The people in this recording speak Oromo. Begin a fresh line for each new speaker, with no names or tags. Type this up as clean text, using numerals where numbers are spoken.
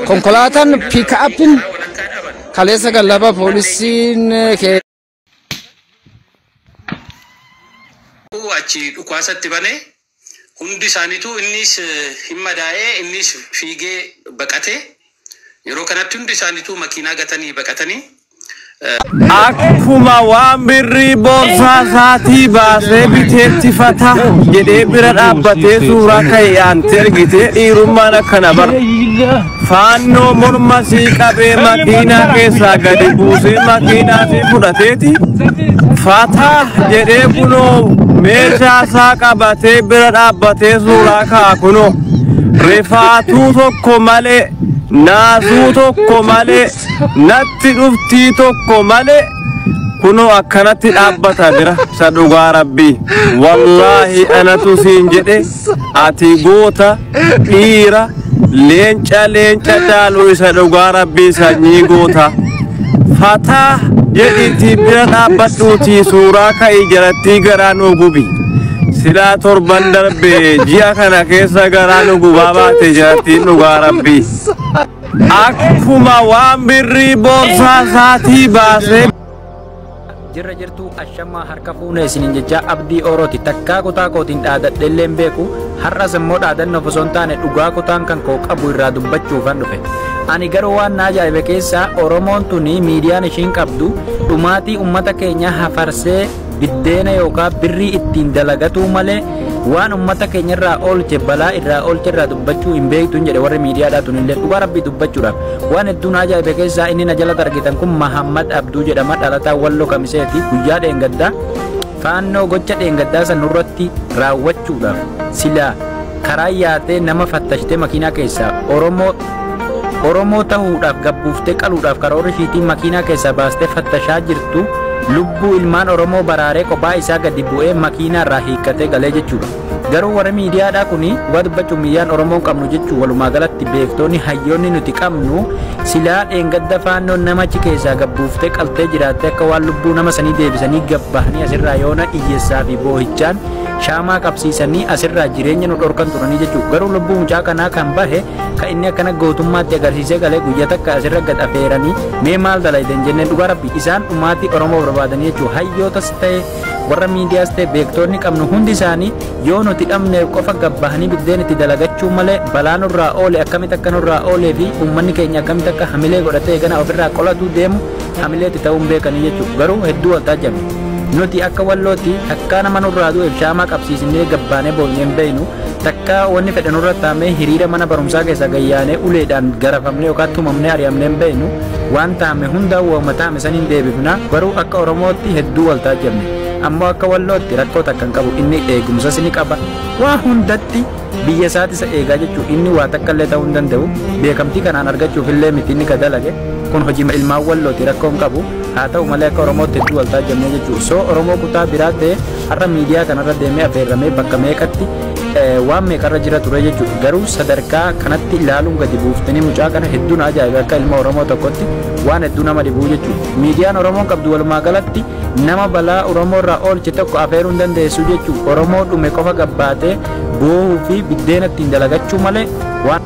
konkolaataan piikaappiin kaleessa gallaba poolisiin
achi dhukaasatti bane hundi isaaniitu innis himmadaa'ee innis fiigee baqatee yeroo kanatti hundi isaaniitu makiinaa gatanii baqatanii
akkuma waan birrii boorsaa isaatii baasee biteetti fata jedhee bira dhaabbatee suuraa ka'e aantee argite dhiirummaan akkana bara faannoo morma sii qabee makiinaa keessaa gadi buusee makiinaa sii fudhateeti fataa jedhee kunoo meeshaa isaa qabatee bira dhaabbatee suuraa ka'a kunoo rifaatuu tokko malee naasuu tokko malee natti dhuftii tokko malee kunoo akkanatti dhaabbata bira isa dhugaa rabbii wallaahi anatu siin jedhe ati goota dhiira leenca caalu isa dhugaa rabbii sanyii goota fataa jedhiitii bira dhaabbadhuutii suuraa ka'ii jalattii garaan ogubi silaa torban darbee ji'a kana keessa garaan ogubaa baate jalattiin dhugaa rabbii akkuma waan birrii boorsaa isaatii baasee
jirra jirtu ashammaa harka fuune isinin jecha abdii orooti takkaa kutaa kootiin dhaadadheelleen beeku har'as immoo dhaadannoo osoo hin taane dhugaa kutaan kan koo qabu irraa dubbachuufan dhufe ani garuu waan na ajaa'ibe keessaa oromoon tuni miidiyaan ishiin qabdu dhumaatii ummata keenya hafarsee biddeena yookaan birrii ittiin dalagatuu malee waan ummata keenya irraa oolche balaa irraa oolche irraa dubbachuu hin beektu jedhe warri miidiyaadhaa tunillee dhugaa rabbii dubbachuudhaaf waan hedduu na ajaa'ibe keessaa inni na jalatti argitan kun Mahammad Abduu jedhama dhalataa Walloo Kamiseeti guyyaa dheengaddaa faannoo gocha dheengaddaa san nurratti raawwachuudhaaf silaa karaa yaatee nama fattashtee makiinaa keessaa Oromoo ta'uudhaaf gabbuuftee qaluudhaaf karoora ishiitiin makiinaa keessaa baastee fattashaa jirtu lubbuu ilmaan Oromoo baraaree kophaa isaa gadi bu'ee makiinaa irraa hiikkatee galee jechuudha. Garuu warri miidiyaadhaa kuni waa dubbachuun miidiyaan Oromoo qabnu jechuu walumaa galatti beektoonni hayyoonni nuti qabnu silaa dheengadda faannoon namachi keessaa gabbuuftee qaltee jiraattee akka waan lubbuu nama sanii deebisanii gabbahanii asirraa yoona iyyeessaa fi boohichaan shaamaa qabsiisanii asirraa jireenya nu dhorkan turanii jechuudha. Garuu lubbuu mucaa kanaa kan bahe kan inni akkana gootummaatti agarsiisee galee guyyaa takka asirra gad afeeranii mee maal dalaydan jenneen dhugaa rabbii isaan dhumaatii Oromoo barbaadanii jechuudha. Hayyootas ta'e warra miidiyaas ta'e beektoonni qabnu hundi isaanii yoo nuti dhabne qofa gabbahanii biddeen itti dalagachuu malee balaa nurraa oole akkamitti akka nurraa oolee fi uummanni keenya akkamitti akka hamilee godhatee gana ofirraa qolatu deemu hamileetti ta'uun beekanii jechuudha. Garuu hedduu wal taajjabe. Nuti akka Wallootti takkaa nama nurraa du'eef shaamaa qabsiisnee gabbaanee boonyeen beeynu takkaa wanni fedhe nurra taamee hiriira mana barumsaa keessa gayyaanee uleedhaan garafamnee yookaan tumamnee ari'amnee beeynu waan taame hundaa uumama taame saniin deebifna garuu akka Oromootti hedduu wal taajjabne ammoo akka Wallootti rakkoo takkan qabu inni eegumsas ni qaba waa hundatti biyya isaati isa eegaa jechuudha inni waa takka illee ta'uu hin danda'u beekamtii kanaan argachuuf illee miti inni gadalage kun hojii ilmaan Wallooti rakkoon qabu haa ta'u malee akka Oromootti hedduu wal taajjabne jechuudha soo Oromoo kutaa biraa ta'e har'a miidiyaa kanarra deemee affeerramee bakka meeqatti waan meeqarra jira ture jechuudha garuu sadarkaa kanatti ilaaluun gadi buuftanii mucaa kana hedduun ajaa'iba akka ilma Oromoo tokkotti waan hedduu nama dhibuu jechuudha miidiyaan Oromoon qabdu walumaa galatti nama balaa Oromoo irraa oolche tokko affeeruu hin dandeessu jechuudha Oromoo dhume qofa gabbaatee boohuu fi biddeena ittiin dalagachuu malee waan